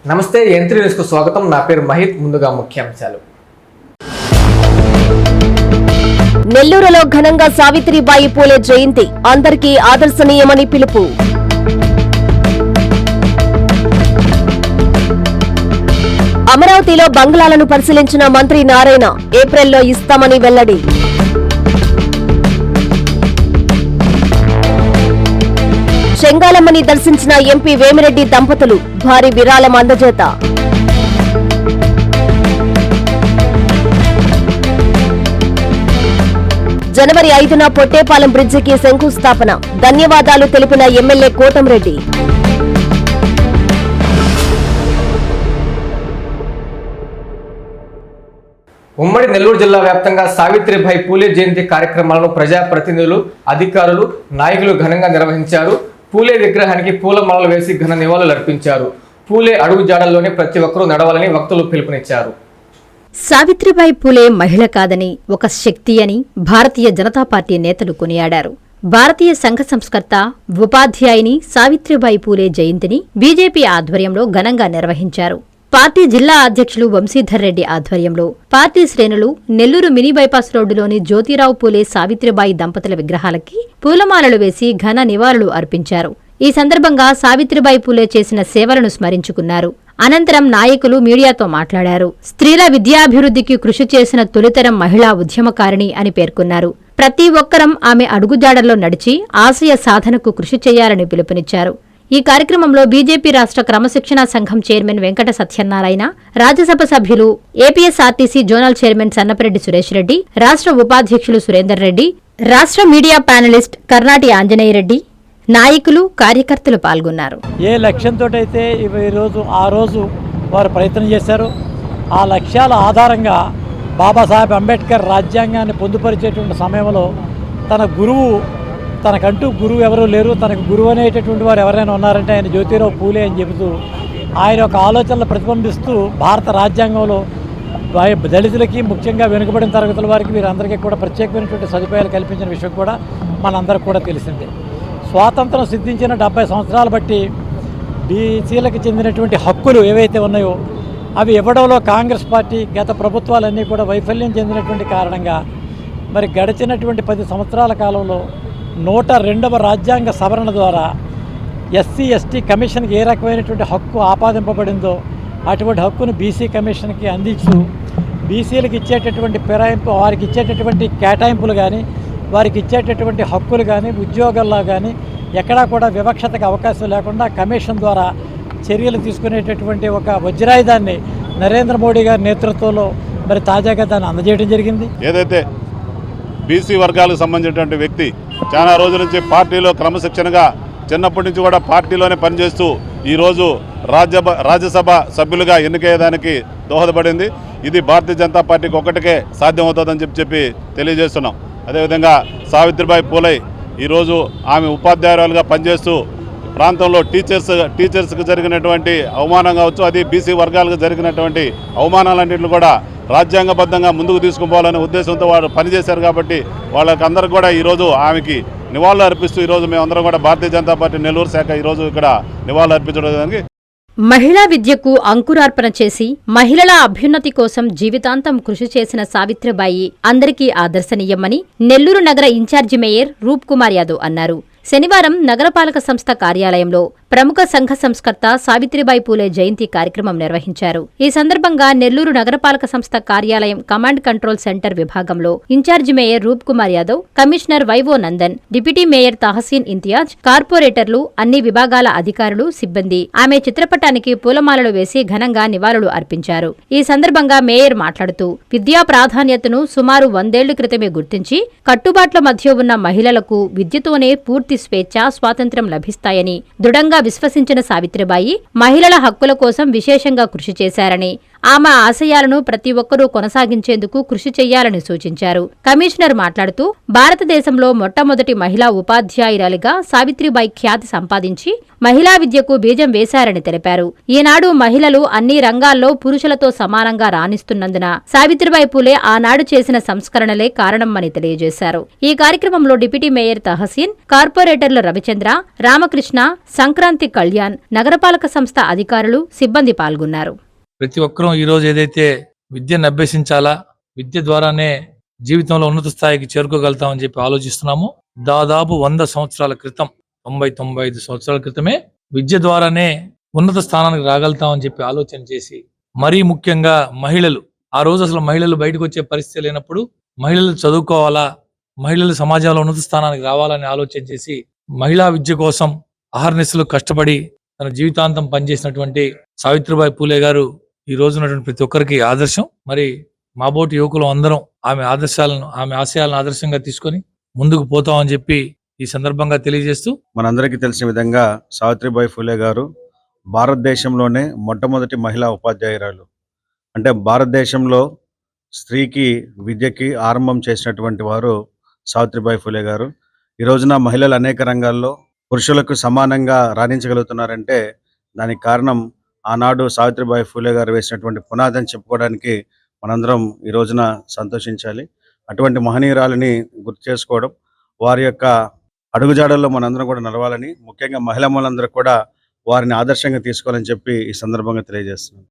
నమస్తే యంత్రి న్యూస్ కు స్వాగతం. నా పేరు మహిత్. ముందుగా ముఖ్యాంశాలు. నెల్లూరులో ఘనంగా సావిత్రిబాయి పూలే జయంతి, అందరికీ ఆదర్శనీయమని పిలుపు. అమరావతిలో బంగ్లాలను పరిశీలించిన మంత్రి నారాయణ, ఏప్రిల్లో ఇస్తామని వెల్లడి. చెంగాలమ్మని దర్శించిన ఎంపీ వేమిరెడ్డి దంపతులు, భారీ విరాళం అందజేత. జనవరి 5న పొట్టేపాలెం బ్రిడ్జికి శంకుస్థాపన, ధన్యవాదాలు తెలిపిన ఎమ్మెల్యే కోటంరెడ్డి. ఉమ్మడి నెల్లూరు జిల్లా వ్యాప్తంగా సావిత్రిబాయి పూలే జయంతి కార్యక్రమాలను ప్రజాప్రతినిధులు, అధికారులు, నాయకులు ఘనంగా నిర్వహించారు. పూలే విగ్రహానికి పూలమాలలు వేసి ఘన నివాళులు అర్పించారు. పూలే అడుగు జాడల్లోనే ప్రతి ఒక్కరూ నడవాలని వక్తలు పిలుపునిచ్చారు. సావిత్రిబాయి పూలే మహిళ కాదని, ఒక శక్తి అని భారతీయ జనతా పార్టీ నేతలు కొనియాడారు. భారతీయ సంఘ సంస్కర్త, ఉపాధ్యాయుని సావిత్రిబాయి పూలే జయంతిని బీజేపీ ఆధ్వర్యంలో ఘనంగా నిర్వహించారు. పార్టీ జిల్లా అధ్యక్షులు వంశీధర్ రెడ్డి ఆధ్వర్యంలో పార్టీ శ్రేణులు నెల్లూరు మినీ బైపాస్ రోడ్డులోని జ్యోతిరావు పూలే సావిత్రిబాయి దంపతుల విగ్రహాలకి పూలమాలలు వేసి ఘన నివాళులు అర్పించారు. ఈ సందర్భంగా సావిత్రిబాయి పూలే చేసిన సేవలను స్మరించుకున్నారు. అనంతరం నాయకులు మీడియాతో మాట్లాడారు. స్త్రీల విద్యాభివృద్ధికి కృషి చేసిన తొలితరం మహిళా ఉద్యమకారిణి అని పేర్కొన్నారు. ప్రతి ఒక్కరం ఆమె అడుగుజాడల్లో నడిచి ఆశయ సాధనకు కృషి చేయాలని పిలుపునిచ్చారు. ఈ కార్యక్రమంలో బీజేపీ రాష్ట్ర క్రమశిక్షణా సంఘం చైర్మన్ వెంకట సత్యనారాయణ, రాజ్యసభ సభ్యులు, APSRTC zonal chairman Sannapareddy Suresh Reddy, రాష్ట్ర ఉపాధ్యక్షులు సురేందర్ రెడ్డి, రాష్ట్ర మీడియా ప్యానలిస్ట్ కర్నాటి ఆంజనేయరెడ్డి, నాయకులు, కార్యకర్తలు పాల్గొన్నారు. ఏ లక్ష్యంతో అయితే ఆ రోజు వారు ప్రయత్నం చేశారు, ఆ లక్ష్యాల ఆధారంగా బాబాసాహెబ్ అంబేద్కర్ రాజ్యాంగాన్ని పొందుపరిచేటువంటి సమయంలో తన గురువు, తనకంటూ గురువు ఎవరూ లేరు, తనకు గురువు అనేటటువంటి వారు ఎవరైనా ఉన్నారంటే ఆయన జ్యోతిరావు పూలే అని చెబుతూ ఆయన యొక్క ఆలోచనలు ప్రతిబింబిస్తూ భారత రాజ్యాంగంలో దళితులకి, ముఖ్యంగా వెనుకబడిన తరగతుల వారికి, వీరందరికీ కూడా ప్రత్యేకమైనటువంటి సదుపాయాలు కల్పించిన విషయం కూడా మనందరికీ కూడా తెలిసిందే. స్వాతంత్రం సిద్ధించిన 70 సంవత్సరాలు బట్టి బీసీలకు చెందినటువంటి హక్కులు ఏవైతే ఉన్నాయో అవి ఇవ్వడంలో కాంగ్రెస్ పార్టీ, గత ప్రభుత్వాలన్నీ కూడా వైఫల్యం చెందినటువంటి కారణంగా మరి గడిచినటువంటి 10 సంవత్సరాల కాలంలో 102వ రాజ్యాంగ సవరణ ద్వారా ఎస్సీ ఎస్టీ కమిషన్కి ఏ రకమైనటువంటి హక్కు ఆపాదింపబడిందో అటువంటి హక్కును బీసీ కమిషన్కి అందించు, బీసీలకు ఇచ్చేటటువంటి ఫిరాయింపు, వారికి ఇచ్చేటటువంటి కేటాయింపులు కానీ, వారికి ఇచ్చేటటువంటి హక్కులు కానీ, ఉద్యోగాల్లో కానీ ఎక్కడా కూడా వివక్షతకు అవకాశం లేకుండా కమిషన్ ద్వారా చర్యలు తీసుకునేటటువంటి ఒక వజ్రాయుధాన్ని నరేంద్ర మోడీ గారి నేతృత్వంలో మరి తాజాగా దాన్ని అందజేయడం జరిగింది. ఏదైతే బీసీ వర్గాలకు సంబంధించినటువంటి వ్యక్తి చాలా రోజుల నుంచి పార్టీలో క్రమశిక్షణగా చిన్నప్పటి నుంచి కూడా పార్టీలోనే పనిచేస్తూ ఈరోజు రాజ్యసభ సభ్యులుగా ఎన్నికయ్యేదానికి దోహదపడింది. ఇది భారతీయ జనతా పార్టీకి ఒక్కటికే సాధ్యమవుతుందని చెప్పి తెలియజేస్తున్నాం. అదేవిధంగా సావిత్రిబాయి పూలే ఈరోజు ఆమె ఉపాధ్యాయురాలుగా పనిచేస్తూ ప్రాంతంలో టీచర్స్కి జరిగినటువంటి అవమానం కావచ్చు, అది బీసీ వర్గాలకు జరిగినటువంటి అవమానాలన్నింటినీ కూడా రాజ్యాంగబద్ధంగా ముందుకు తీసుకుపోవాలనే ఉద్దేశంతో వారు పనిచేశారు. కాబట్టి వాళ్ళకందరూ కూడా ఈరోజు ఆమెకి నివాళులు అర్పిస్తూ ఈరోజు మేమందరం కూడా భారతీయ జనతా పార్టీ నెల్లూరు శాఖ ఈరోజు ఇక్కడ నివాళులు అర్పించడానికి మహిళా విద్యకు అంకురార్పణ చేసి మహిళల అభ్యున్నతి కోసం జీవితాంతం కృషి చేసిన సావిత్రిబాయి అందరికీ ఆదర్శనీయమని నెల్లూరు నగర ఇన్ఛార్జి మేయర్ రూప్ కుమార్ యాదవ్ అన్నారు. శనివారం నగరపాలక సంస్థ కార్యాలయంలో ప్రముఖ సంఘ సంస్కర్త సావిత్రిబాయి పూలే జయంతి కార్యక్రమం నిర్వహించారు. ఈ సందర్భంగా నెల్లూరు నగరపాలక సంస్థ కార్యాలయం కమాండ్ కంట్రోల్ సెంటర్ విభాగంలో in charge mayor Roop Kumar Yadav, commissioner Y O Nandan, deputy mayor Tahseen Imtiaz, కార్పొరేటర్లు, అన్ని విభాగాల అధికారులు, సిబ్బంది ఆమె చిత్రపటానికి పూలమాలలు వేసి ఘనంగా నివాళులు అర్పించారు. ఈ సందర్భంగా మేయర్ మాట్లాడుతూ విద్యా ప్రాధాన్యతను సుమారు 100 ఏళ్ల క్రితమే గుర్తించి కట్టుబాట్ల మధ్య ఉన్న మహిళలకు విద్యతోనే పూర్తి స్వేచ్ఛ, స్వాతంత్ర్యం లభిస్తాయని దృఢంగా విశ్వసించిన సావిత్రిబాయి మహిళల హక్కుల కోసం విశేషంగా కృషి చేశారని, ఆమె ఆశయాలను ప్రతి ఒక్కరూ కొనసాగించేందుకు కృషి చేయాలని సూచించారు. కమిషనర్ మాట్లాడుతూ భారతదేశంలో మొట్టమొదటి మహిళా ఉపాధ్యాయురాలిగా సావిత్రిబాయి ఖ్యాతి సంపాదించి మహిళా విద్యకు బీజం వేశారని తెలిపారు. ఈనాడు మహిళలు అన్ని రంగాల్లో పురుషులతో సమానంగా రాణిస్తున్నందున సావిత్రిబాయి పూలే ఆనాడు చేసిన సంస్కరణలే కారణమని తెలియజేశారు. ఈ కార్యక్రమంలో డిప్యూటీ మేయర్ తహసీన్, కార్పొరేటర్లు రవిచంద్ర, రామకృష్ణ, సంక్రాంతి కళ్యాణ్, నగరపాలక సంస్థ అధికారులు, సిబ్బంది పాల్గొన్నారు. ప్రతి ఒక్కరూ ఈరోజు ఏదైతే విద్యను అభ్యసించాలా, విద్య ద్వారానే జీవితంలో ఉన్నత స్థాయికి చేరుకోగలుగుతామని చెప్పి ఆలోచిస్తున్నాము. దాదాపు 100 సంవత్సరాల క్రితం, 90-95 సంవత్సరాల క్రితమే విద్య ద్వారానే ఉన్నత స్థానానికి రాగలుగుతామని చెప్పి ఆలోచన చేసి, మరీ ముఖ్యంగా మహిళలు, ఆ రోజు అసలు మహిళలు బయటకు వచ్చే పరిస్థితి లేనప్పుడు మహిళలు చదువుకోవాలా, మహిళలు సమాజంలో ఉన్నత స్థానానికి రావాలని ఆలోచన చేసి మహిళా విద్య కోసం అహర్నిశలు కష్టపడి తన జీవితాంతం పనిచేసినటువంటి సావిత్రిబాయి పూలే గారు ఈ రోజు ఉన్నటువంటి ప్రతి ఒక్కరికి ఆదర్శం. మరి మాబోటి యువకులు అందరం ఆమె ఆశయాలను ఆదర్శంగా తీసుకొని ముందుకు పోతామని చెప్పి ఈ సందర్భంగా తెలియజేస్తూ, మనందరికీ తెలిసిన విధంగా సావిత్రిబాయి ఫూలే గారు భారతదేశంలోనే మొట్టమొదటి మహిళా ఉపాధ్యాయురాలు. అంటే భారతదేశంలో స్త్రీకి విద్యకి ఆరంభం చేసినటువంటి వారు సావిత్రిబాయి ఫూలే గారు. ఈ రోజున మహిళలు అనేక రంగాల్లో పురుషులకు సమానంగా రాణించగలుగుతున్నారంటే దానికి కారణం ఆనాడు సావిత్రిబాయి ఫూలే గారు వేసినటువంటి పునాదని చెప్పుకోవడానికి మనందరం ఈ రోజున సంతోషించాలి. అటువంటి మహనీయురాలని గుర్తు చేసుకోవడం, వారి యొక్క అడుగుజాడల్లో మనందరం కూడా నడవాలని, ముఖ్యంగా మహిళలందరూ కూడా వారిని ఆదర్శంగా తీసుకోవాలని చెప్పి ఈ సందర్భంగా తెలియజేస్తున్నాను.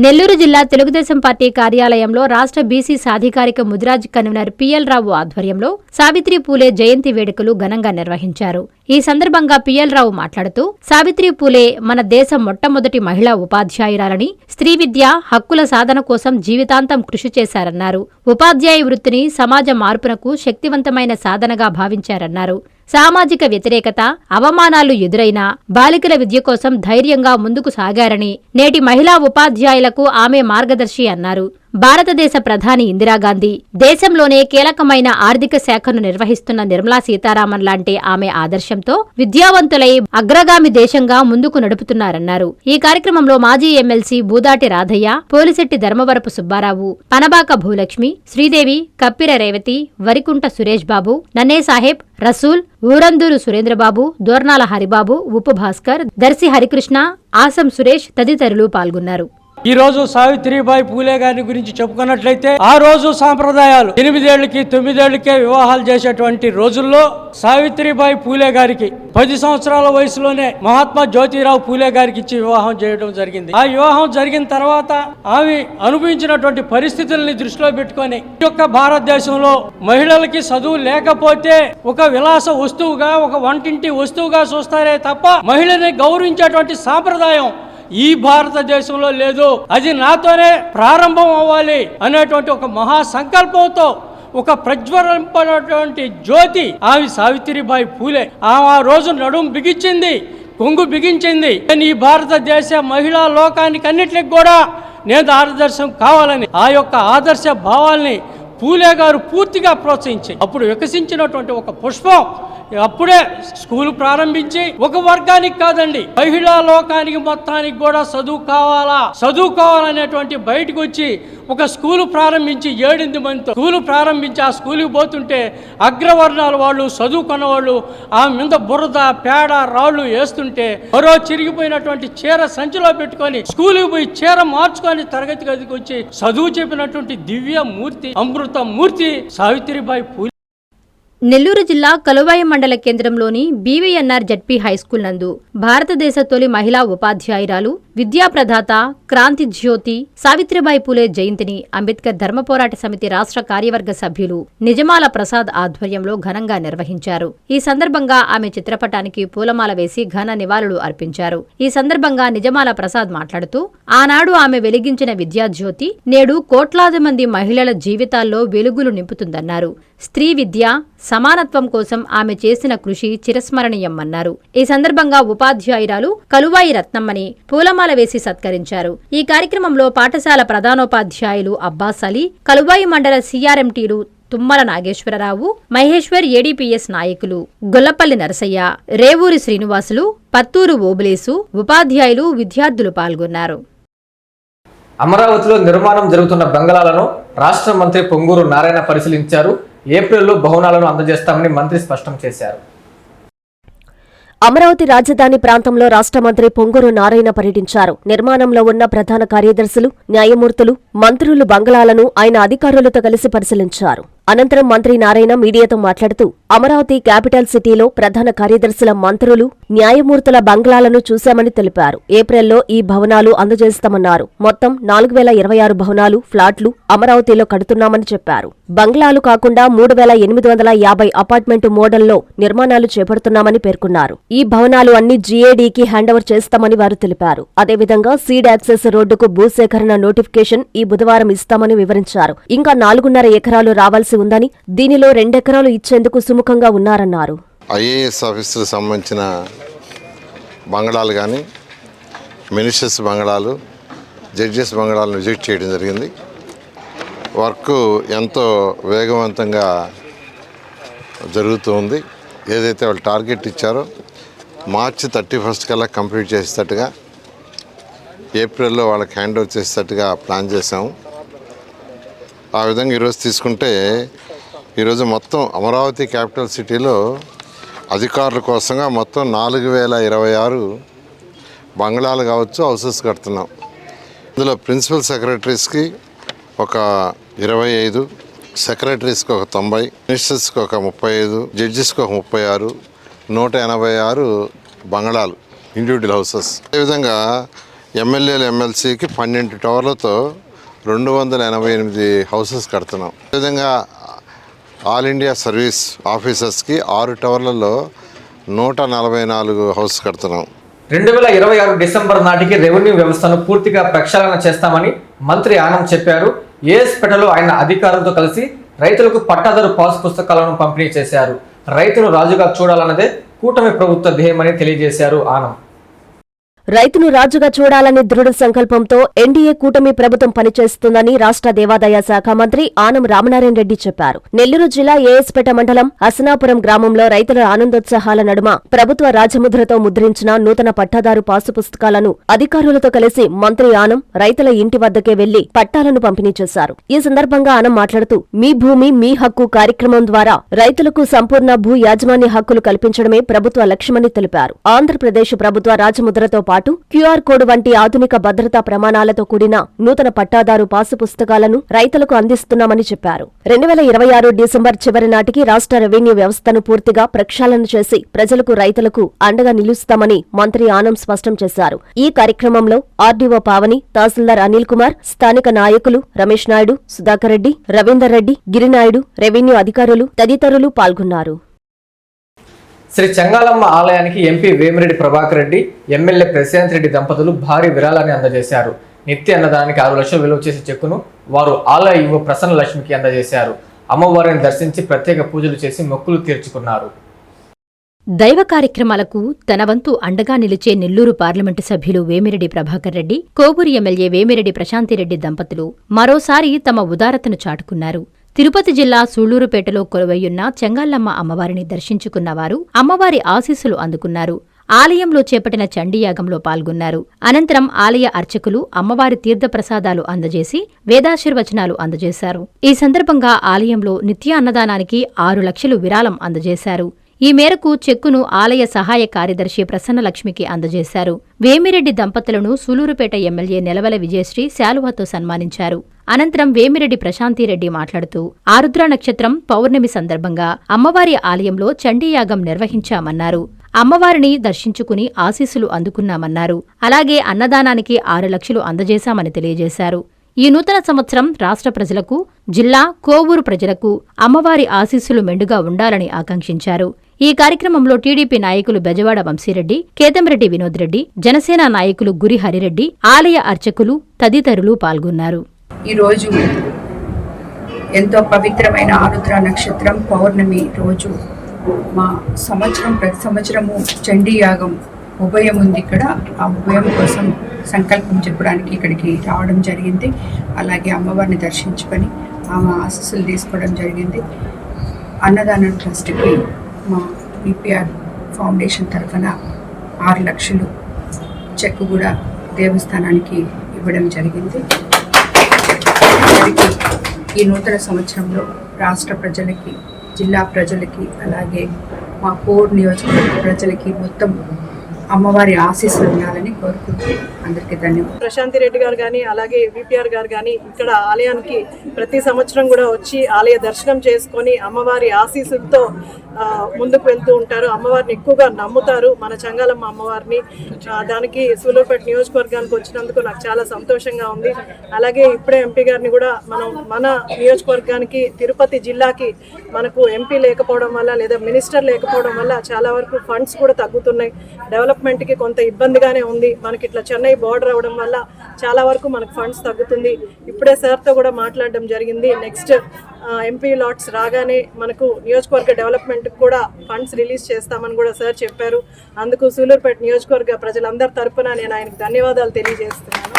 నెల్లూరు జిల్లా తెలుగుదేశం పార్టీ కార్యాలయంలో రాష్ట్ర బీసీ సాధికారిక ముదిరాజ్ కన్వీనర్ పిఎల్ రావు ఆధ్వర్యంలో సావిత్రి పూలే జయంతి వేడుకలు ఘనంగా నిర్వహించారు. ఈ సందర్భంగా పిఎల్ రావు మాట్లాడుతూ, సావిత్రి పూలే మన దేశం మొట్టమొదటి మహిళా ఉపాధ్యాయురాలని, స్త్రీ విద్య హక్కుల సాధన కోసం జీవితాంతం కృషి చేశారన్నారు. ఉపాధ్యాయ వృత్తిని సమాజ మార్పునకు శక్తివంతమైన సాధనగా భావించారన్నారు. సామాజిక వ్యతిరేకత, అవమానాలు ఎదురైనా బాలికల విద్య కోసం ధైర్యంగా ముందుకు సాగారని, నేటి మహిళా ఉపాధ్యాయులకు ఆమె మార్గదర్శి అన్నారు. భారతదేశ ప్రధాని ఇందిరాగాంధీ, దేశంలోనే కీలకమైన ఆర్థిక శాఖను నిర్వహిస్తున్న నిర్మలా సీతారామన్ లాంటి ఆమె ఆదర్శంతో విద్యావంతులై అగ్రగామి దేశంగా ముందుకు నడుపుతున్నారన్నారు. ఈ కార్యక్రమంలో మాజీ ఎమ్మెల్సీ బూదాటి రాధయ్య, పోలిశెట్టి ధర్మవరపు సుబ్బారావు, పనబాక భూలక్ష్మి, శ్రీదేవి, కప్పిర రేవతి, వరికుంట సురేష్ బాబు, నన్నే సాహెబ్, రసూల్, ఊరందూరు సురేంద్రబాబు, దోర్నాల హరిబాబు, ఉప్పు భాస్కర్, దర్శి హరికృష్ణ, ఆసం సురేష్ తదితరులు పాల్గొన్నారు. ఈ రోజు సావిత్రిబాయి పూలే గారి గురించి చెప్పుకున్నట్లయితే, ఆ రోజు సాంప్రదాయాలు 8 ఏళ్లకి 9 ఏళ్లకే వివాహాలు చేసేటువంటి రోజుల్లో సావిత్రిబాయి పూలే గారికి 10 సంవత్సరాల వయసులోనే మహాత్మా జ్యోతిరావు పూలే గారికి ఇచ్చి వివాహం చేయడం జరిగింది. ఆ వివాహం జరిగిన తర్వాత ఆమె అనుభవించినటువంటి పరిస్థితుల్ని దృష్టిలో పెట్టుకొని ఈ యొక్క భారతదేశంలో మహిళలకి చదువు లేకపోతే ఒక విలాస వస్తువుగా, ఒక వంటింటి వస్తువుగా చూస్తారే తప్ప మహిళని గౌరవించేటువంటి సాంప్రదాయం ఈ భారతదేశంలో లేదు. అది నాతోనే ప్రారంభం అవ్వాలి అనేటువంటి ఒక మహా సంకల్పంతో ఒక ప్రజ్వలింపనటువంటి జ్యోతి ఆమె సావిత్రిబాయి పూలే. ఆమె ఆ రోజు నడుం బిగించింది, కొంగు బిగించింది. ఈ భారతదేశ మహిళా లోకానికి అన్నిటికి కూడా నేను ఆదర్శం కావాలని ఆ యొక్క ఆదర్శ భావాల్ని పూలే గారు పూర్తిగా ప్రోత్సహించి అప్పుడు వికసించినటువంటి ఒక పుష్పం అప్పుడే స్కూల్ ప్రారంభించి ఒక వర్గానికి కాదండి, మహిళా లోకానికి మొత్తానికి కూడా చదువుకోవాలనేటువంటి బయటకు వచ్చి ఒక స్కూలు ప్రారంభించి 7 మందితో స్కూలు ప్రారంభించి ఆ స్కూలుకి పోతుంటే అగ్రవర్ణాల వాళ్ళు, చదువుకున్న వాళ్ళు ఆ మీద బురద, పేడ, రాళ్ళు వేస్తుంటే మరో చిరిగిపోయినటువంటి చీర సంచిలో పెట్టుకొని స్కూలుకి పోయి చీర మార్చుకొని తరగతి గదికి వచ్చి చదువు చెప్పినటువంటి దివ్య మూర్తి, అమృత మూర్తి సావిత్రిబాయి పూలే. నెల్లూరు జిల్లా కలువాయి మండల కేంద్రంలోని బీవీఎన్ఆర్ జడ్పీ హైస్కూల్ నందు భారతదేశ తొలి మహిళా ఉపాధ్యాయురాలు, విద్యాప్రదాత, క్రాంతి జ్యోతి సావిత్రిబాయి పూలే జయంతిని అంబేద్కర్ ధర్మ పోరాట సమితి రాష్ట్ర కార్యవర్గ సభ్యులు నిజమాల ప్రసాద్ ఆధ్వర్యంలో ఘనంగా నిర్వహించారు. ఈ సందర్భంగా ఆమె చిత్రపటానికి పూలమాల వేసి ఘన నివాళులు అర్పించారు. ఈ సందర్భంగా నిజమాల ప్రసాద్ మాట్లాడుతూ, ఆనాడు ఆమె వెలిగించిన విద్యాజ్యోతి నేడు కోట్లాది మంది మహిళల జీవితాల్లో వెలుగులు నింపుతుందన్నారు. స్త్రీ విద్య, సమానత్వం కోసం ఆమె చేసిన కృషి చిరస్మరణీయమన్నారు. ఈ సందర్భంగా ఉపాధ్యాయురాలు కలువాయి రత్నమ్మని పూలమాల వేసి సత్కరించారు. ఈ కార్యక్రమంలో పాఠశాల ప్రధానోపాధ్యాయులు అబ్బాస్ అలీ, కలువాయి మండల సీఆర్ఎంటీలు తుమ్మల నాగేశ్వరరావు, మహేశ్వర్ ఏడీపీఎస్ నాయకులు గొల్లపల్లి నరసయ్య, రేవూరి శ్రీనివాసులు, పత్తూరు ఓబులేసు, ఉపాధ్యాయులు, విద్యార్థులు పాల్గొన్నారు. అమరావతిలో నిర్మాణం జరుగుతున్న బంగళాలను రాష్ట్ర మంత్రి పొంగూరు నారాయణ పరిశీలించారు. ఏప్రిల్లో భవనాలను అందజేస్తామని మంత్రి స్పష్టం చేశారు. అమరావతి రాజధాని ప్రాంతంలో రాష్ట్ర మంత్రి పొంగూరు నారాయణ పర్యటించారు. నిర్మాణంలో ఉన్న ప్రధాన కార్యదర్శులు, న్యాయమూర్తులు, మంత్రులు బంగళాలను ఆయన అధికారులతో కలిసి పరిశీలించారు. అనంతరం మంత్రి నారాయణ మీడియాతో మాట్లాడుతూ అమరావతి క్యాపిటల్ సిటీలో ప్రధాన కార్యదర్శుల, మంత్రులు, న్యాయమూర్తుల బంగ్లాలను చూశామని తెలిపారు. ఏప్రిల్లో ఈ భవనాలు అందజేస్తామన్నారు. మొత్తం 4026 భవనాలు, ఫ్లాట్లు అమరావతిలో కడుతున్నామని చెప్పారు. బంగ్లాలు కాకుండా 3850 అపార్ట్మెంటు మోడల్లో నిర్మాణాలు చేపడుతున్నామని పేర్కొన్నారు. ఈ భవనాలు అన్ని జీఏడీకి హ్యాండోవర్ చేస్తామని వారు తెలిపారు. అదేవిధంగా సీడ్ యాక్సెస్ రోడ్డుకు భూసేకరణ నోటిఫికేషన్ ఈ బుధవారం ఇస్తామని వివరించారు. ఇంకా 4.5 ఎకరాలు రావాల్సి ఉందని, దీనిలో 2 ఎకరాలు ఇచ్చేందుకు సుముఖంగా ఉన్నారన్నారు. ఐఏఎస్ ఆఫీసులకు సంబంధించిన బంగళాలు కానీ, మినిస్టర్స్ బంగళాలు, జడ్జెస్ బంగళాలను విజిట్ చేయడం జరిగింది. వర్క్ ఎంతో వేగవంతంగా జరుగుతుంది. ఏదైతే వాళ్ళు టార్గెట్ ఇచ్చారో మార్చి 31 కల్లా కంప్లీట్ చేసేటట్టుగా, ఏప్రిల్లో వాళ్ళకి హ్యాండ్ ఓవర్ చేసేటట్టుగా ప్లాన్ చేసాము. ఆ విధంగా ఈరోజు తీసుకుంటే, ఈరోజు మొత్తం అమరావతి క్యాపిటల్ సిటీలో అధికారుల కోసంగా మొత్తం 4026 బంగ్లాలు కావచ్చు, హౌసెస్ కడుతున్నాం. ఇందులో ప్రిన్సిపల్ సెక్రటరీస్కి ఒక 25, సెక్రటరీస్కి ఒక 90, మినిస్టర్స్కి ఒక 35, జడ్జెస్కి ఒక 36, 186 బంగ్లాలు, ఇండివిజువల్ హౌసెస్. అదేవిధంగా ఎమ్మెల్యేలు, ఎమ్మెల్సీకి 12 టవర్లతో 288 హౌసెస్ కడుతున్నాం. అదేవిధంగా ఆల్ ఇండియా సర్వీస్ ఆఫీసర్స్కి 6 టవర్లలో 144 హౌస్ కడుతున్నాం. 2026 డిసెంబర్ నాటికి రెవెన్యూ వ్యవస్థను పూర్తిగా ప్రక్షాళన చేస్తామని మంత్రి ఆనం చెప్పారు. ఏఎస్పేటలో ఆయన అధికారులతో కలిసి రైతులకు పట్టాదారు పాస్ పుస్తకాలను పంపిణీ చేశారు. రైతును రాజుగా చూడాలన్నదే కూటమి ప్రభుత్వ ధ్యేయమని తెలియజేశారు ఆనం. రైతును రాజుగా చూడాలనే దృఢ సంకల్పంతో ఎన్డీఏ కూటమి ప్రభుత్వం పనిచేస్తుందని రాష్ట్ర దేవాదాయ శాఖ మంత్రి ఆనం రామనారాయణ రెడ్డి చెప్పారు. నెల్లూరు జిల్లా ఏఎస్పేట మండలం అసనాపురం గ్రామంలో రైతుల ఆనందోత్సాహాల నడుమ ప్రభుత్వ రాజముద్రతో ముద్రించిన నూతన పట్టాదారు పాసు పుస్తకాలను అధికారులతో కలిసి మంత్రి ఆనం రైతుల ఇంటి వద్దకే వెళ్లి పట్టాలను పంపిణీ చేశారు. ఈ సందర్భంగా ఆనం మాట్లాడుతూ మీ భూమి మీ హక్కు కార్యక్రమం ద్వారా రైతులకు సంపూర్ణ భూ యాజమాన్య హక్కులు కల్పించడమే ప్రభుత్వ లక్ష్యమని తెలిపారు. ఆంధ్రప్రదేశ్ ప్రభుత్వ రాజముద్రతో పాటు క్యూఆర్ కోడ్ వంటి ఆధునిక భద్రతా ప్రమాణాలతో కూడిన నూతన పట్టాదారు పాసు పుస్తకాలను రైతులకు అందిస్తున్నామని చెప్పారు. 2026 డిసెంబర్ చివరి నాటికి రాష్ట్ర రెవెన్యూ వ్యవస్థను పూర్తిగా ప్రక్షాళన చేసి ప్రజలకు, రైతులకు అండగా నిలుస్తామని మంత్రి ఆనం స్పష్టం చేశారు. ఈ కార్యక్రమంలో ఆర్డీఓ పావని, తహసీల్దార్ అనిల్ కుమార్, స్థానిక నాయకులు రమేష్ నాయుడు, సుధాకర్ రెడ్డి, రవీందర్ రెడ్డి, గిరినాయుడు, రెవెన్యూ అధికారులు తదితరులు పాల్గొన్నారు. శ్రీ చెంగాలమ్మ ఆలయానికి ఎంపీ వేమిరెడ్డి ప్రభాకర్ రెడ్డి, ఎమ్మెల్యే ప్రశాంత్ రెడ్డి దంపతులు భారీ విరాళాన్ని అందజేశారు. నిత్య అన్నదానానికి 6 లక్షలు విలువ చేసే చెక్కును వారు ఆలయ యువ ప్రసన్న లక్ష్మికి అందజేశారు. అమ్మవారిని దర్శించి ప్రత్యేక పూజలు చేసి మొక్కులు తీర్చుకున్నారు. దైవ కార్యక్రమాలకు తన వంతు అండగా నిలిచే నెల్లూరు పార్లమెంటు సభ్యులు వేమిరెడ్డి ప్రభాకర్ రెడ్డి, కోవూరు ఎమ్మెల్యే వేమిరెడ్డి ప్రశాంతిరెడ్డి దంపతులు మరోసారి తమ ఉదారతను చాటుకున్నారు. తిరుపతి జిల్లా సూళ్లూరుపేటలో కొలువయ్యున్న చెంగాళ్ళమ్మ అమ్మవారిని దర్శించుకున్న వారు అమ్మవారి ఆశీస్సులు అందుకున్నారు. ఆలయంలో చేపట్టిన చండీయాగంలో పాల్గొన్నారు. అనంతరం ఆలయ అర్చకులు అమ్మవారి తీర్థప్రసాదాలు అందజేసి వేదాశీర్వచనాలు అందజేశారు. ఈ సందర్భంగా ఆలయంలో నిత్య అన్నదానానికి 6 లక్షలు విరాళం అందజేశారు. ఈ మేరకు చెక్కును ఆలయ సహాయ కార్యదర్శి ప్రసన్నలక్ష్మికి అందజేశారు. వేమిరెడ్డి దంపతులను సూలూరుపేట ఎమ్మెల్యే నెలవల విజయశ్రీ శాలువాతో సన్మానించారు. అనంతరం వేమిరెడ్డి ప్రశాంతిరెడ్డి మాట్లాడుతూ ఆరుద్ర నక్షత్రం పౌర్ణమి సందర్భంగా అమ్మవారి ఆలయంలో చండీయాగం నిర్వహించామన్నారు. అమ్మవారిని దర్శించుకుని ఆశీస్సులు అందుకున్నామన్నారు. అలాగే అన్నదానానికి 6 లక్షలు అందజేశామని తెలియజేశారు. ఈ నూతన సంవత్సరం రాష్ట్ర ప్రజలకు, జిల్లా, కోవూరు ప్రజలకు అమ్మవారి ఆశీస్సులు మెండుగా ఉండాలని ఆకాంక్షించారు. ఈ కార్యక్రమంలో టీడీపీ నాయకులు బెజవాడ వంశీరెడ్డి, కేతంరెడ్డి వినోద్ రెడ్డి, జనసేన నాయకులు గురి హరిరెడ్డి, ఆలయ అర్చకులు తదితరులు పాల్గొన్నారు. ఈరోజు ఎంతో పవిత్రమైన ఆరుద్ర నక్షత్రం పౌర్ణమి రోజు మా ప్రతి సంవత్సరము చండీ యాగం ఉభయం ఉంది. ఇక్కడ ఆ ఉభయం కోసం సంకల్పం చెప్పడానికి ఇక్కడికి రావడం జరిగింది. అలాగే అమ్మవారిని దర్శించుకొని ఆమె ఆశీస్సులు తీసుకోవడం జరిగింది. అన్నదానం ట్రస్ట్కి మా ఈపీఆర్ ఫౌండేషన్ తరఫున 6 లక్షలు చెక్ కూడా దేవస్థానానికి ఇవ్వడం జరిగింది. అందరికీ ఈ నూతన సంవత్సరంలో రాష్ట్ర ప్రజలకి, జిల్లా ప్రజలకి, అలాగే మా కోర్ నియోజకవర్గ ప్రజలకి మొత్తం అమ్మవారి ఆశీస్సులు ఉండాలని కోరుకుంటూ అందరికీ ధన్యవాదాలు. ప్రశాంతి రెడ్డి గారు కానీ అలాగే విపిఆర్ గారు కానీ ఇక్కడ ఆలయానికి ప్రతి సంవత్సరం కూడా వచ్చి ఆలయ దర్శనం చేసుకొని అమ్మవారి ఆశీస్సులతో ముందుకు వెళ్తూ ఉంటారు. అమ్మవారిని ఎక్కువగా నమ్ముతారు, మన చంగాలమ్మ అమ్మవారిని. దానికి సూలూరుపేట నియోజకవర్గానికి వచ్చినందుకు నాకు చాలా సంతోషంగా ఉంది. అలాగే ఇప్పుడే ఎంపీ గారిని కూడా మన నియోజకవర్గానికి, తిరుపతి జిల్లాకి మనకు ఎంపీ లేకపోవడం వల్ల లేదా మినిస్టర్ లేకపోవడం వల్ల చాలా వరకు ఫండ్స్ కూడా తగ్గుతున్నాయి. డెవలప్మెంట్కి కొంత ఇబ్బందిగానే ఉంది. మనకి ఇట్లా చెన్నై బోర్డర్ అవ్వడం వల్ల చాలా వరకు మనకు ఫండ్స్ తగ్గుతుంది. ఇప్పుడే సార్తో కూడా మాట్లాడడం జరిగింది. నెక్స్ట్ ఎంపీ లాట్స్ రాగానే మనకు నియోజకవర్గ డెవలప్మెంట్కి కూడా ఫండ్స్ రిలీజ్ చేస్తామని కూడా సార్ చెప్పారు. అందుకు సూలూరుపేట నియోజకవర్గ ప్రజలందరి తరపున నేను ఆయనకు ధన్యవాదాలు తెలియజేస్తున్నాను.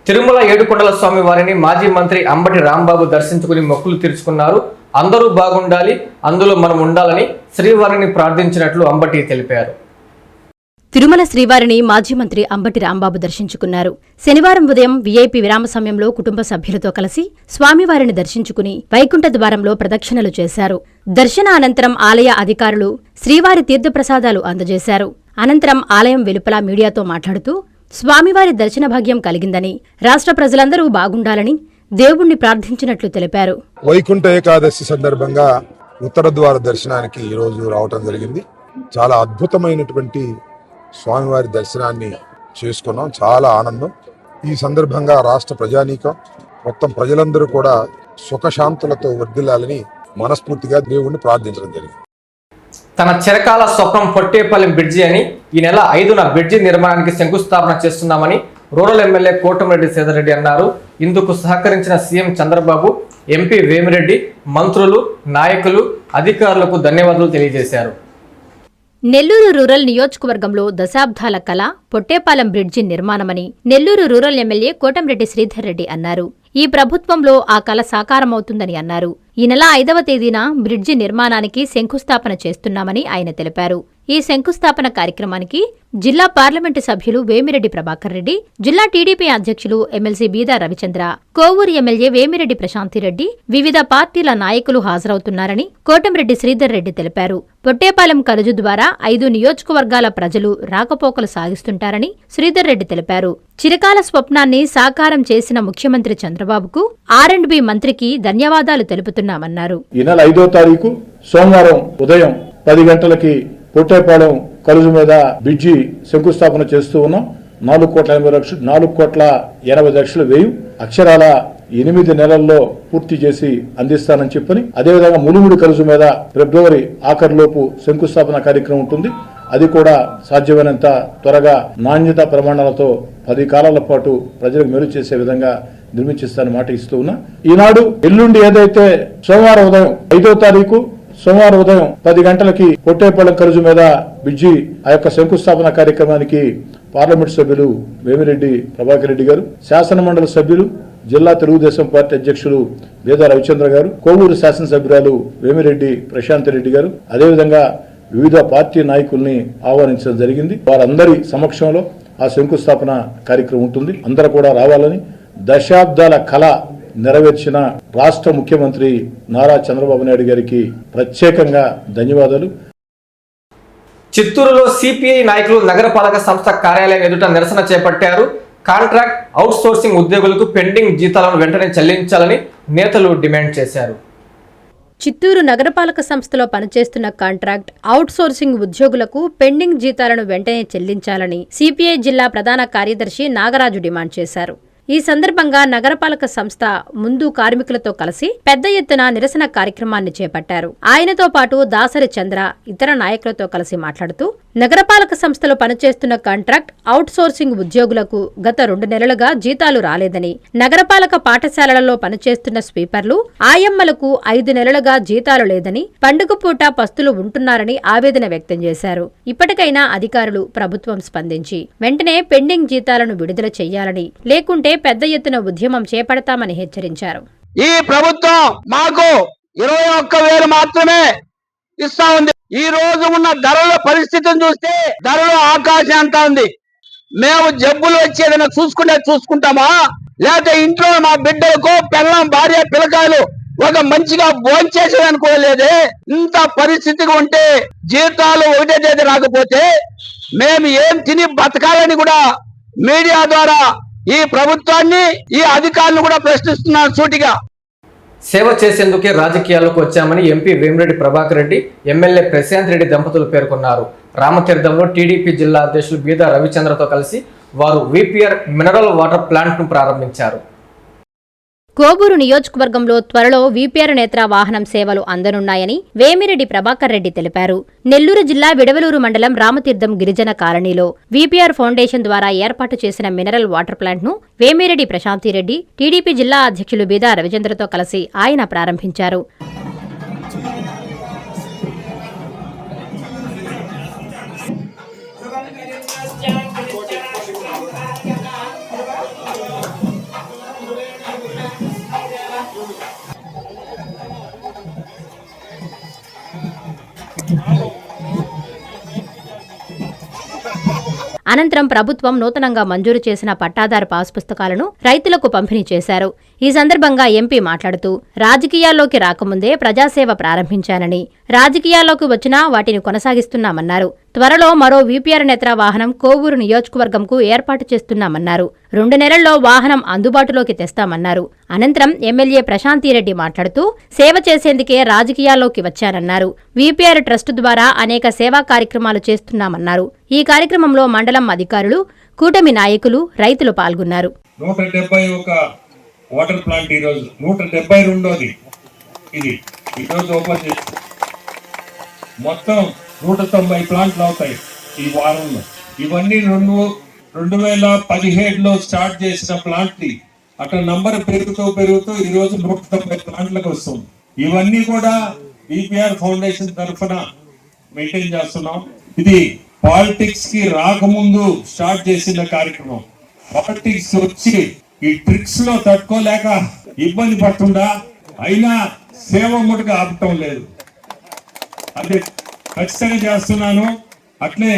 తిరుమల ఏడుకొండల స్వామి వారిని మాజీ మంత్రి అంబటి రాంబాబు దర్శించుకుని మొక్కులు తీర్చుకున్నారు. అందరూ బాగుండాలి, అందులో మనం ఉండాలని శ్రీవారిని ప్రార్థించినట్లు అంబటి తెలిపారు. తిరుమల శ్రీవారిని మాజీ మంత్రి అంబటి రాంబాబు దర్శించుకున్నారు. శనివారం ఉదయం వీఐపీ విరామ సమయంలో కుటుంబ సభ్యులతో కలిసి స్వామివారిని దర్శించుకుని వైకుంఠ ద్వారంలో ప్రదక్షిణలు చేశారు. దర్శన అనంతరం ఆలయ అధికారులు శ్రీవారి తీర్థప్రసాదాలు అందజేశారు. అనంతరం ఆలయం వెలుపల మీడియాతో మాట్లాడుతూ స్వామివారి దర్శన భాగ్యం కలిగిందని, రాష్ట్ర ప్రజలందరూ బాగుండాలని దేవుణ్ణి ప్రార్థించినట్లు తెలిపారు. వైకుంఠ ఏకాదశి సందర్భంగా ఉత్తర ద్వార దర్శనానికి ఈరోజు రావటం జరిగింది. చాలా అద్భుతమైనటువంటి స్వామివారి దర్శనాన్ని చేసుకున్నాం. చాలా ఆనందం. ఈ సందర్భంగా రాష్ట్ర ప్రజానీకం మొత్తం ప్రజలందరూ కూడా సుఖశాంతులతో వర్ధిల్లాలని మనస్ఫూర్తిగా దేవుణ్ణి ప్రార్థించడం జరిగింది. తన చిరకాల స్వప్నం పొట్టేపల్లి బ్రిడ్జి అని ఈ నెల 5న బ్రిడ్జి నిర్మాణానికి శంకుస్థాపన చేస్తున్నామని రూరల్ ఎమ్మెల్యే కోటమిరెడ్డి శ్రీధర్రెడ్డి అన్నారు. ఇందుకు సహకరించిన సీఎం చంద్రబాబు, ఎంపీ వేమిరెడ్డి, మంత్రులు, నాయకులు, అధికారులకు ధన్యవాదాలు తెలియజేశారు. నెల్లూరు రూరల్ నియోజకవర్గంలో దశాబ్దాల కళ పొట్టేపాలెం బ్రిడ్జి నిర్మాణమని నెల్లూరు రూరల్ ఎమ్మెల్యే కోటంరెడ్డి శ్రీధర్రెడ్డి అన్నారు. ఈ ప్రభుత్వంలో ఆ కళ సాకారమవుతుందని అన్నారు. ఈ నెల 5వ తేదీన బ్రిడ్జి నిర్మాణానికి శంకుస్థాపన చేస్తున్నామని ఆయన తెలిపారు. ఈ శంకుస్థాపన కార్యక్రమానికి జిల్లా పార్లమెంటు సభ్యులు వేమిరెడ్డి ప్రభాకర్ రెడ్డి, జిల్లా టీడీపీ అధ్యక్షులు ఎమ్మెల్సీ బీదా రవిచంద్ర, కోవూరు ఎమ్మెల్యే వేమిరెడ్డి ప్రశాంతిరెడ్డి, వివిధ పార్టీల నాయకులు హాజరవుతున్నారని కోటంరెడ్డి శ్రీధర్రెడ్డి తెలిపారు. పొట్టేపాలెం కలుజు ద్వారా 5 నియోజకవర్గాల ప్రజలు రాకపోకలు సాగిస్తుంటారని శ్రీధర్రెడ్డి తెలిపారు. చిరకాల స్వప్నాన్ని సాకారం చేసిన ముఖ్యమంత్రి చంద్రబాబుకు R&B మంత్రికి ధన్యవాదాలు తెలుపుతున్నామన్నారు. ఈ నెల 5వ తారీఖు సోమవారం ఉదయం 10 గంటలకి పొట్టేపాలెం కలుజు మీద బ్రిడ్జి శంకుస్థాపన చేస్తూ ఉన్నాం. 4,80,00,000 వ్యయం అక్షరాల 8 నెలల్లో పూర్తి చేసి అందిస్తానని చెప్పని, అదేవిధంగా ములుముడి కలుజు మీద ఫిబ్రవరి ఆఖరిలోపు శంకుస్థాపన కార్యక్రమం ఉంటుంది. అది కూడా సాధ్యమైనంత త్వరగా నాణ్యత ప్రమాణాలతో 10 కాలాల పాటు ప్రజలకు మేలు చేసే విధంగా నిర్మించిస్తానని మాట ఇస్తూ ఉన్నా. ఈనాడు ఎల్లుండి ఏదైతే సోమవారం ఉదయం 5వ తారీఖు సోమవారం ఉదయం 10 గంటలకి పొట్టేపాలెం కలుజు మీద బ్రిడ్జి ఆ యొక్క శంకుస్థాపన కార్యక్రమానికి పార్లమెంట్ సభ్యులు వేమిరెడ్డి ప్రభాకర్ రెడ్డి గారు, శాసనమండలి సభ్యులు, జిల్లా తెలుగుదేశం పార్టీ అధ్యక్షులు బీదా రవిచంద్ర గారు, కోవూరు శాసనసభ్యురాలు వేమిరెడ్డి ప్రశాంత్ రెడ్డి గారు, అదేవిధంగా వివిధ పార్టీ నాయకుల్ని ఆహ్వానించడం జరిగింది. వారందరి సమక్షంలో ఆ శంకుస్థాపన కార్యక్రమం ఉంటుంది. అందరూ కూడా రావాలని, దశాబ్దాల కళ నెరవేర్చిన రాష్ట్ర ముఖ్యమంత్రి నారా చంద్రబాబు నాయుడు గారికి ప్రత్యేకంగా ధన్యవాదాలు. చిత్తూరులో సిపిఐ నాయకులు నగరపాలక సంస్థ కార్యాలయం ఎదుట నిరసన చేపట్టారు. కాంట్రాక్ట్ అవుట్ సోర్సింగ్ ఉద్యోగులకు పెండింగ్ జీతాలను వెంటనే చెల్లించాలని నేతలు డిమాండ్ చేశారు. చిత్తూరు నగరపాలక సంస్థలో పనిచేస్తున్న కాంట్రాక్ట్ అవుట్ సోర్సింగ్ ఉద్యోగులకు పెండింగ్ జీతాలను వెంటనే చెల్లించాలని సిపిఐ జిల్లా ప్రధాన కార్యదర్శి నాగరాజు డిమాండ్ చేశారు. ఈ సందర్భంగా నగరపాలక సంస్థ ముందు కార్మికులతో కలిసి పెద్ద ఎత్తున నిరసన కార్యక్రమాన్ని చేపట్టారు. ఆయనతో పాటు దాసరి చంద్ర ఇతర నాయకులతో కలిసి మాట్లాడుతూ నగరపాలక సంస్థలో పనిచేస్తున్న కాంట్రాక్ట్ అవుట్ సోర్సింగ్ ఉద్యోగులకు గత 2 నెలలుగా జీతాలు రాలేదని, నగరపాలక పాఠశాలలలో పనిచేస్తున్న స్వీపర్లు, ఆయమ్మలకు 5 నెలలుగా జీతాలు లేదని, పండుగ పూట పస్తులు ఉంటున్నారని ఆవేదన వ్యక్తం చేశారు. ఇప్పటికైనా అధికారులు, ప్రభుత్వం స్పందించి వెంటనే పెండింగ్ జీతాలను విడుదల చేయాలని, లేకుంటే పెద్ద ఎత్తున ఉద్యమం చేపడతామని హెచ్చరించారు. ఈ ప్రభుత్వం మాకు 21,000 మాత్రమే ఇస్తా ఉంది. ఈ రోజు ఉన్న ధరల పరిస్థితిని చూస్తే ధరలు ఆకాశం అంతా ఉంది. మేము జబ్బులు వచ్చేదైనా చూసుకుంటామా? లేకపోతే ఇంట్లో మా బిడ్డలకు పిల్లం భార్య పిల్లకాయలు ఒక మంచిగా భోంచేసేదనుకోలేదే. ఇంత పరిస్థితిగా ఉంటే జీతాలు ఒకటే తేదీ రాకపోతే మేము ఏం తిని బతకాలని కూడా మీడియా ద్వారా ఈ ప్రభుత్వాన్ని ఈ అధికారులను కూడా ప్రశ్నిస్తున్నాను సూటిగా. సేవ చేసేందుకే రాజకీయాల్లోకి వచ్చామని ఎంపీ వేమిరెడ్డి ప్రభాకర్ రెడ్డి, ఎమ్మెల్యే ప్రశాంత్ రెడ్డి దంపతులు పేర్కొన్నారు. రామతీర్థంలో టీడీపీ జిల్లా అధ్యక్షులు బీదా రవిచంద్రతో కలిసి వారు వీపీఆర్ మినరల్ వాటర్ ప్లాంట్ను ప్రారంభించారు. కోవూరు నియోజకవర్గంలో త్వరలో వీపీఆర్ నేత్ర వాహనం సేవలు అందనున్నాయని వేమిరెడ్డి ప్రభాకర్ రెడ్డి తెలిపారు. నెల్లూరు జిల్లా విడవలూరు మండలం రామతీర్థం గిరిజన కాలనీలో వీపీఆర్ ఫౌండేషన్ ద్వారా ఏర్పాటు చేసిన మినరల్ వాటర్ ప్లాంట్ను వేమిరెడ్డి ప్రశాంతిరెడ్డి, టీడీపీ జిల్లా అధ్యక్షులు బీదా రవిచంద్రతో కలిసి ఆయన ప్రారంభించారు. అనంతరం ప్రభుత్వం నూతనంగా మంజూరు చేసిన పట్టాదారు పాస్ పుస్తకాలను రైతులకు పంపిణీ చేశారు. ఈ సందర్భంగా ఎంపీ మాట్లాడుతూ రాజకీయాల్లోకి రాకముందే ప్రజాసేవ ప్రారంభించానని, రాజకీయాల్లోకి వచ్చినా వాటిని కొనసాగిస్తున్నామన్నారు. త్వరలో మరో వీపీఆర్ నేత్ర వాహనం కోవూరు నియోజకవర్గంకు ఏర్పాటు చేస్తున్నామన్నారు. 2 నెలల్లో వాహనం అందుబాటులోకి తెస్తామన్నారు. అనంతరం ఎమ్మెల్యే ప్రశాంతిరెడ్డి మాట్లాడుతూ సేవ చేసేందుకే రాజకీయాల్లోకి వచ్చానన్నారు. వీపీఆర్ ట్రస్ట్ ద్వారా అనేక సేవా కార్యక్రమాలు చేస్తున్నామన్నారు. ఈ కార్యక్రమంలో మండలం అధికారులు, కూటమి నాయకులు, రైతులు పాల్గొన్నారు. 171 వాటర్ ప్లాంట్ ఈరోజు 172ది ఇది ఈరోజు ఓపెన్ చేసి మొత్తం 190 ప్లాంట్లు అవుతాయి ఈ వారంలో. ఇవన్నీ 2017లో స్టార్ట్ చేసిన ప్లాంట్ని అక్కడ నంబర్ పెరుగుతూ ఈరోజు 190 ప్లాంట్లకు వస్తుంది. ఇవన్నీ కూడా వీపీఆర్ ఫౌండేషన్ తరఫున మెయింటైన్ చేస్తున్నాం. ఇది పాలిటిక్స్ కి రాకముందు స్టార్ట్ చేసిన కార్యక్రమం. పాలిటిక్స్ వచ్చి ఈ ట్రిక్స్ లో తట్టుకోలేక ఇబ్బంది పడుతుందా, అయినా సేవ ముట్టుగా ఆపటం లేదు. అది ఖచ్చితంగా చేస్తున్నాను. అట్లే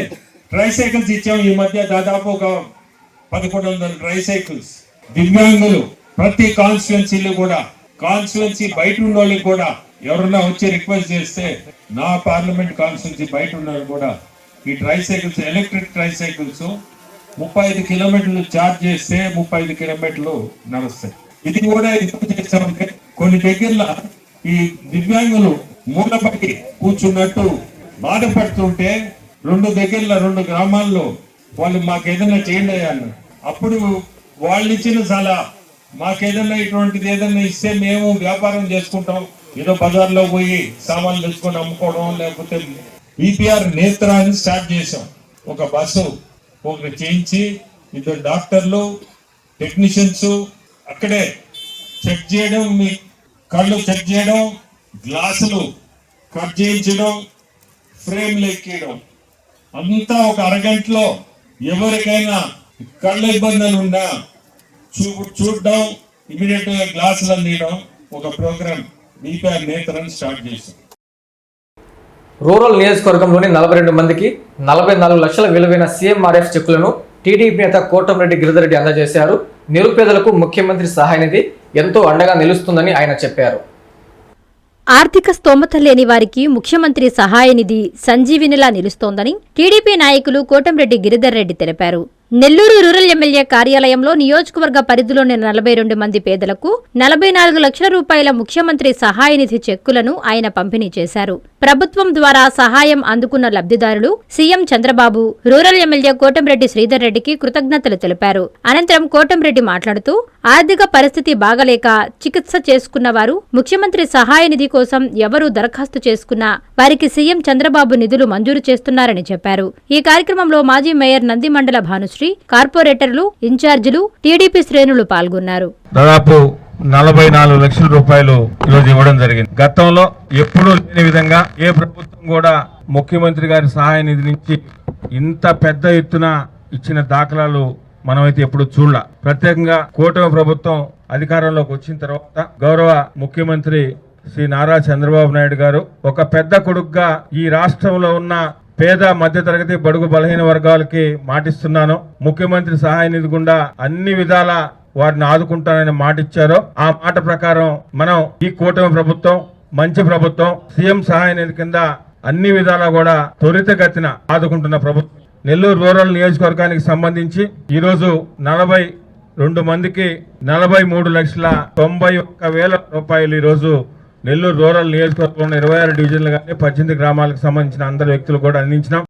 ట్రైసైకిల్స్ ఇచ్చాము ఈ మధ్య, దాదాపు ఒక 1100 ట్రైసైకిల్స్. దివ్యాంగులు ప్రతి కాన్స్టిట్యున్సీలో కూడా, కాన్స్టిట్యున్సీ బయట ఉన్న వాళ్ళకి కూడా ఎవరన్నా వచ్చి రిక్వెస్ట్ చేస్తే నా పార్లమెంట్ కాన్స్టిట్యున్సీ బయట ఉన్న కూడా ఈ ట్రైసైకిల్స్, ఎలక్ట్రిక్ ట్రైసైకిల్స్ 35 కిలోమీటర్లు ఛార్జ్ చేస్తే 35 కిలోమీటర్లు నడుస్తాయి. ఇది కూడా ఎందుకు చేస్తామంటే కొన్ని దగ్గరలో ఈ దివ్యాంగులు మూలపడి కూర్చున్నట్టు బాధపడుతుంటే 2 గ్రామాల్లో వాళ్ళు మాకేదైనా చేయండి అన్నారు. అప్పుడు వాళ్ళు ఇచ్చిన సలహా, మాకేదైనా ఇటువంటిది ఏదైనా ఇస్తే మేము వ్యాపారం చేసుకుంటాం, ఏదో బజార్లో పోయి సామాన్లు తెచ్చుకొని అమ్ముకోవడం, లేకపోతే వీపీఆర్ నేత్ర అని స్టార్ట్ చేసాం. ఒక బస్సు ఒకటి చేయించి 2 డాక్టర్లు, టెక్నీషియన్స్ అక్కడే చెక్ చేయడం, మీ కళ్ళు చెక్ చేయడం, గ్లాసులు కట్ చేయించడం, ఫ్రేమ్లు ఎక్కియడం, అంతా ఒక అరగంటలో ఎవరికైనా కళ్ళ ఇబ్బందులు ఉన్నా చూడడం, ఇమీడియట్ గా గ్లాసులు అందియడం, ఒక ప్రోగ్రామ్ వీపీఆర్ నేత్రని స్టార్ట్ చేసాం. రూరల్ నియోజకవర్గంలోని 42 మందికి 44 లక్షల విలువైన సీఎంఆర్ఎఫ్ చెక్కులను టీడీపీ నేత కోటంరెడ్డి గిరిధర్ రెడ్డి అందజేశారు. నిరుపేదలకు ముఖ్యమంత్రి సహాయ నిధి ఎంతో అండగా నిలుస్తుందని ఆయన చెప్పారు. ఆర్థిక స్తోమత లేని వారికి ముఖ్యమంత్రి సహాయ నిధి సంజీవినిలా నిలుస్తోందని టీడీపీ నాయకులు కోటంరెడ్డి గిరిధర్ రెడ్డి తెలిపారు. నెల్లూరు రూరల్ ఎమ్మెల్యే కార్యాలయంలో నియోజకవర్గ పరిధిలోని 42 మంది పేదలకు 44 లక్షల రూపాయల ముఖ్యమంత్రి సహాయ నిధి చెక్కులను ఆయన పంపిణీ చేశారు. ప్రభుత్వం ద్వారా సహాయం అందుకున్న లబ్ధిదారులు CM Chandrababu, rural MLA Kotamreddy Sridhar రెడ్డికి కృతజ్ఞతలు తెలిపారు. అనంతరం కోటంరెడ్డి మాట్లాడుతూ ఆర్థిక పరిస్థితి బాగలేక చికిత్స చేసుకున్న వారు ముఖ్యమంత్రి సహాయ నిధి కోసం ఎవరూ దరఖాస్తు చేసుకున్నా వారికి సీఎం చంద్రబాబు నిధులు మంజూరు చేస్తున్నారని చెప్పారు. ఈ కార్యక్రమంలో మాజీ మేయర్ నంది మండల భానుశ్రీ, కార్పొరేటర్లు, ఇన్ఛార్జీలు, టీడీపీ శ్రేణులు పాల్గొన్నారు. దాదాపు 44 లక్షల రూపాయలు ఈరోజు ఇవ్వడం జరిగింది. గతంలో ఎప్పుడూ లేని విధంగా ఏ ప్రభుత్వం కూడా ముఖ్యమంత్రి గారి సహాయ నిధి నుంచి ఇంత పెద్ద ఎత్తున ఇచ్చిన దాఖలాలు మనమైతే ఎప్పుడు చూడలా. ప్రత్యేకంగా కూటమి ప్రభుత్వం అధికారంలోకి వచ్చిన తర్వాత గౌరవ ముఖ్యమంత్రి శ్రీ నారా చంద్రబాబు నాయుడు గారు ఒక పెద్ద కొడుకుగా ఈ రాష్ట్రంలో ఉన్న పేద మధ్యతరగతి బడుగు బలహీన వర్గాలకి మాటిస్తున్నాను. ముఖ్యమంత్రి సహాయ నిధి గుండా అన్ని విధాల వారిని ఆదుకుంటానని మాట ఇచ్చారో ఆ మాట ప్రకారం మనం ఈ కూటమి ప్రభుత్వం మంచి ప్రభుత్వం, సీఎం సహాయ నిధి కింద అన్ని విధాలా కూడా త్వరితగతిన ఆదుకుంటున్న ప్రభుత్వం. నెల్లూరు రూరల్ నియోజకవర్గానికి సంబంధించి ఈరోజు 42 మందికి 43,91,000 రూపాయలు ఈరోజు నెల్లూరు రూరల్ నియోజకవర్గంలో 26 డివిజన్లు కానీ 18 గ్రామాలకు సంబంధించిన అందరు వ్యక్తులు కూడా అందించినాం.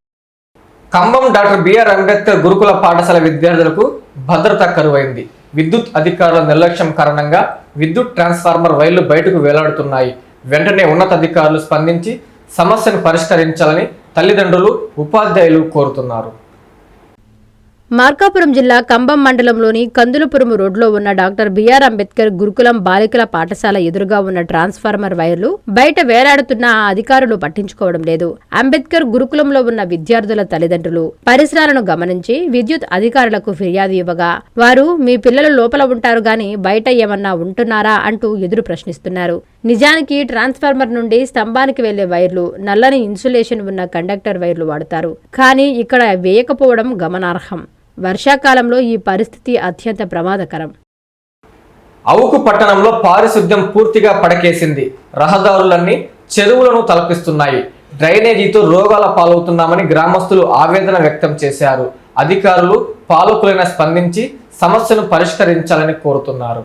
ఖమ్మం డాక్టర్ బిఆర్ అంబేద్కర్ గురుకుల పాఠశాల విద్యార్థులకు భద్రత కరువైంది. విద్యుత్ అధికారుల నిర్లక్ష్యం కారణంగా విద్యుత్ ట్రాన్స్ఫార్మర్ వైర్లు బయటకు వేలాడుతున్నాయి. వెంటనే ఉన్నతాధికారులు స్పందించి సమస్యను పరిష్కరించాలని తల్లిదండ్రులు, ఉపాధ్యాయులు కోరుతున్నారు. మార్కాపురం జిల్లా కంబం మండలంలోని కందులపురం రోడ్లో ఉన్న డాక్టర్ బిఆర్ అంబేద్కర్ గురుకులం బాలికల పాఠశాల ఎదురుగా ఉన్న ట్రాన్స్ఫార్మర్ వైర్లు బయట వేలాడుతున్న అధికారులు పట్టించుకోవడం లేదు. అంబేద్కర్ గురుకులంలో ఉన్న విద్యార్థుల తల్లిదండ్రులు పరిసరాలను గమనించి విద్యుత్ అధికారులకు ఫిర్యాదు ఇవ్వగా వారు మీ పిల్లలు లోపల ఉంటారు గాని బయట ఏమన్నా ఉంటున్నారా అంటూ ఎదురు ప్రశ్నిస్తున్నారు. నిజానికి ట్రాన్స్ఫార్మర్ నుండి స్తంభానికి వెళ్లే వైర్లు నల్లని ఇన్సులేషన్ ఉన్న కండక్టర్ వైర్లు వాడతారు. కానీ ఇక్కడ వేయకపోవడం గమనార్హం. వర్షాకాలంలో ఈ పరిస్థితి అత్యంత ప్రమాదకరం. అవుకు పట్టణంలో పారిశుద్ధ్యం పూర్తిగా పడకేసింది. రహదారులన్నీ చెరువులను తలపిస్తున్నాయి. డ్రైనేజీతో రోగాల పాలవుతున్నామని గ్రామస్తులు ఆవేదన వ్యక్తం చేశారు. అధికారులు, పాలకులైన స్పందించి సమస్యను పరిష్కరించాలని కోరుతున్నారు.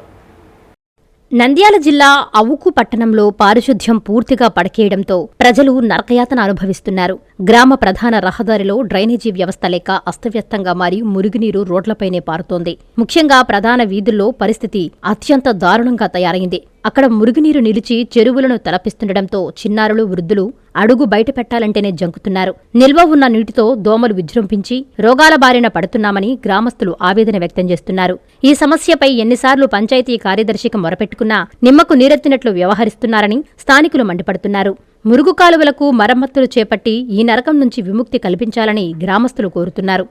నంద్యాల జిల్లా అవుకు పట్టణంలో పారిశుధ్యం పూర్తిగా పడకేయడంతో ప్రజలు నరకయాతన అనుభవిస్తున్నారు. గ్రామ ప్రధాన రహదారిలో డ్రైనేజీ వ్యవస్థ లేక అస్తవ్యస్తంగా మారి మురుగునీరు రోడ్లపైనే పారుతోంది. ముఖ్యంగా ప్రధాన వీధుల్లో పరిస్థితి అత్యంత దారుణంగా తయారైంది. అక్కడ మురుగునీరు నిలిచి చెరువులను తలపిస్తుండటంతో చిన్నారులు, వృద్ధులు అడుగు బయట పెట్టాలంటేనే జంకుతున్నారు. నిల్వ ఉన్న నీటితో దోమలు విజృంభించి రోగాల బారిన పడుతున్నామని గ్రామస్తులు ఆవేదన వ్యక్తం చేస్తున్నారు. ఈ సమస్యపై ఎన్నిసార్లు పంచాయతీ కార్యదర్శికి మొరపెట్టుకున్నా నిమ్మకు నీరెత్తినట్లు వ్యవహరిస్తున్నారని స్థానికులు మండిపడుతున్నారు. మురుగు కాలువలకు మరమ్మతులు చేపట్టి ఈ నరకం నుంచి విముక్తి కల్పించాలని గ్రామస్తులు కోరుతున్నారు.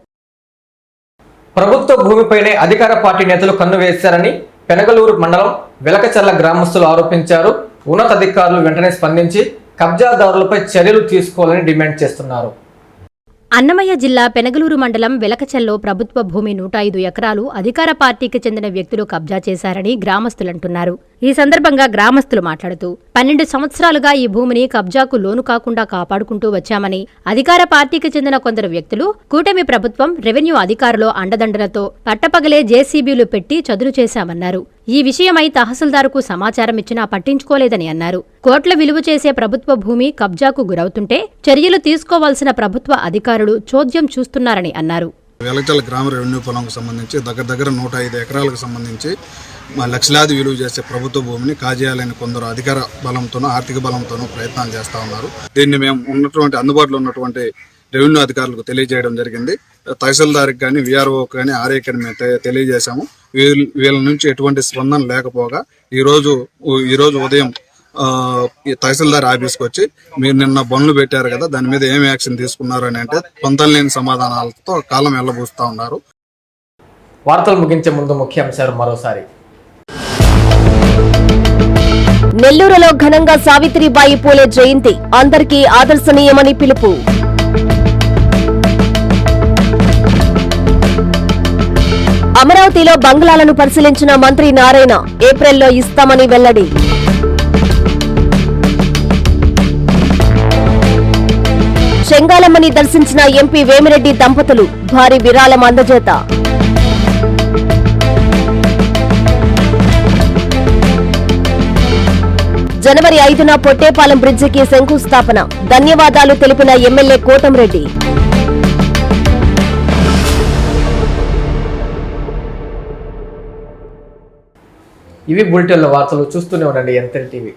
ప్రభుత్వ భూమిపైనే అధికార పార్టీ నేతలు కన్ను వేశారని పెనగలూరు మండలం వెలకచర్ల గ్రామస్తులు ఆరోపించారు. ఉన్నతాధికారులు వెంటనే స్పందించి కబ్జాదారులపై చర్యలు తీసుకోవాలని డిమాండ్ చేస్తున్నారు. అన్నమయ్య జిల్లా పెనగలూరు మండలం వెలకచల్లో ప్రభుత్వ భూమి 105 ఎకరాలు అధికార పార్టీకి చెందిన వ్యక్తులు కబ్జా చేశారని గ్రామస్తులంటున్నారు. ఈ సందర్భంగా గ్రామస్తులు మాట్లాడుతూ 12 సంవత్సరాలుగా ఈ భూమిని కబ్జాకు లోను కాకుండా కాపాడుకుంటూ వచ్చామని, అధికార పార్టీకి చెందిన కొందరు వ్యక్తులు కూటమి ప్రభుత్వం, రెవెన్యూ అధికారులు అండదండలతో పట్టపగలే జేసీబీలు పెట్టి చదును చేశామన్నారు. ఈ విషయమై తహసీల్దార్కు సమాచారం ఇచ్చినా పట్టించుకోలేదని అన్నారు. కోట్ల విలువ చేసే ప్రభుత్వ భూమి కబ్జాకు గురవుతుంటే చర్యలు తీసుకోవాల్సిన ప్రభుత్వ అధికారులు చోద్యం చూస్తున్నారని అన్నారు. వెలకచర్ల గ్రామ రెవెన్యూ పొలంకు సంబంధించి దగ్గర 105 ఎకరాలకు సంబంధించి లక్షలాది విలువ చేసే ప్రభుత్వ భూమిని కాజేయాలని కొందరు అధికార బలంతోనూ ఆర్థిక బలంతోనూ ప్రయత్నాలు చేస్తూ ఉన్నారు. దీన్ని మేము ఉన్నటువంటి అందుబాటులో ఉన్నటువంటి రెవెన్యూ అధికారులకు తెలియజేయడం జరిగింది. తహసీల్దార్కి కానీ, వీఆర్ఓకి కానీ, ఆర్ఐకి కానీ మేము తెలియజేశాము. వీళ్ళ నుంచి ఎటువంటి స్పందన లేకపోగా ఈరోజు ఉదయం తహసీల్దార్ ఆఫీస్కి వచ్చి మీరు నిన్న బండ్లు పెట్టారు కదా, దాని మీద ఏం యాక్షన్ తీసుకున్నారు అని అంటే పొంతలేని సమాధానాలతో కాలం వెళ్ళబోస్తూ ఉన్నారు. వార్తలు ముగించే ముందు ముఖ్యాంశాలు మరోసారి. నెల్లూరులో ఘనంగా సావిత్రిబాయి పూలే జయంతి, అందరికీ ఆదర్శనీయమని పిలుపు. అమరావతిలో బంగ్లాలను పరిశీలించిన మంత్రి నారాయణ, ఏప్రిల్లో ఇస్తామని వెల్లడి. చెంగాలమ్మని దర్శించిన ఎంపీ వేమిరెడ్డి దంపతులు, భారీ విరాళం అందజేత. జనవరి 5న పొట్టేపాలెం బ్రిడ్జికి శంకుస్థాపన, ధన్యవాదాలు తెలిపిన ఎమ్మెల్యే కోటంరెడ్డి. ఇవి బులెటిన్ల వార్తలు. చూస్తూనే ఉండండి NTN టీవీ.